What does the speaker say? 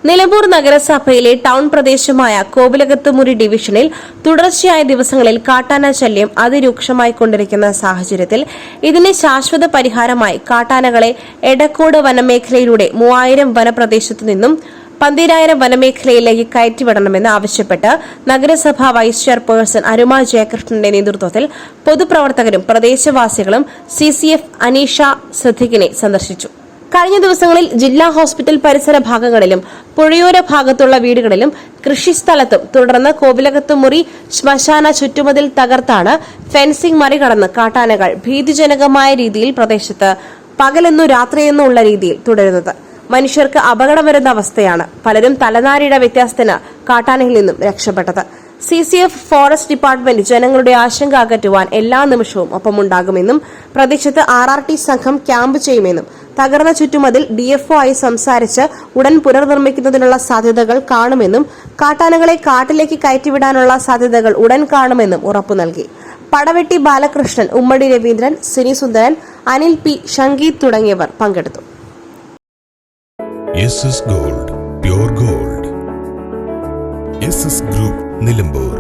നിലമ്പൂർ നഗരസഭയിലെ ടൗൺ പ്രദേശമായ കോവിലകത്തുമുറി ഡിവിഷനിൽ തുടർച്ചയായ ദിവസങ്ങളിൽ കാട്ടാന ശല്യം അതിരൂക്ഷമായിക്കൊണ്ടിരിക്കുന്ന സാഹചര്യത്തിൽ ഇതിന് ശാശ്വത പരിഹാരമായി കാട്ടാനകളെ എടക്കോട് വനമേഖലയിലൂടെ 3000 വനപ്രദേശത്തു നിന്നും 12000 വനമേഖലയിലേക്ക് കയറ്റിവിടണമെന്ന് ആവശ്യപ്പെട്ട് നഗരസഭാ വൈസ് ചെയർപേഴ്സൺ അരുമ ജയകൃഷ്ണന്റെ നേതൃത്വത്തിൽ പൊതുപ്രവർത്തകരും പ്രദേശവാസികളും CCF അനീഷ സദ്ദിഖിനെ സന്ദർശിച്ചു. കഴിഞ്ഞ ദിവസങ്ങളിൽ ജില്ലാ ഹോസ്പിറ്റൽ പരിസര ഭാഗങ്ങളിലും പുഴയോര ഭാഗത്തുള്ള വീടുകളിലും കൃഷിസ്ഥലത്തും തുടർന്ന് കോവിലകത്തുമുറി ശ്മശാന ചുറ്റുമതിൽ തകർത്താണ് ഫെൻസിംഗ് മറികടന്ന് കാട്ടാനകൾ ഭീതിജനകമായ രീതിയിൽ പ്രദേശത്ത് പകലെന്നോ രാത്രിയെന്നോ ഉള്ള രീതിയിൽ തുടരുന്നത്. മനുഷ്യർക്ക് അപകടം വരുന്ന അവസ്ഥയാണ്. പലരും തലനാരിയുടെ വ്യത്യാസത്തിന് കാട്ടാനയിൽ നിന്നും രക്ഷപ്പെട്ടത്. CCF ഫോറസ്റ്റ് ഡിപ്പാർട്ട്മെന്റ് ജനങ്ങളുടെ ആശങ്ക അകറ്റുവാൻ എല്ലാ നിമിഷവും ഒപ്പമുണ്ടാകുമെന്നും പ്രദേശത്ത് RRT സംഘം ക്യാമ്പ് ചെയ്യുമെന്നും തകർന്ന ചുറ്റുമതിൽ DFO ആയി സംസാരിച്ച് ഉടൻ പുനർനിർമ്മിക്കുന്നതിനുള്ള സാധ്യതകൾ കാണുമെന്നും കാട്ടാനകളെ കാട്ടിലേക്ക് കയറ്റിവിടാനുള്ള സാധ്യതകൾ ഉടൻ കാണുമെന്നും ഉറപ്പു നൽകി. പടവെട്ടി ബാലകൃഷ്ണൻ, ഉമ്മടി രവീന്ദ്രൻ, സിനി സുന്ദരൻ, അനിൽ P, ഷംഗീത് തുടങ്ങിയവർ പങ്കെടുത്തു. SS Gold, Pure Gold. SS Group, Nilambur.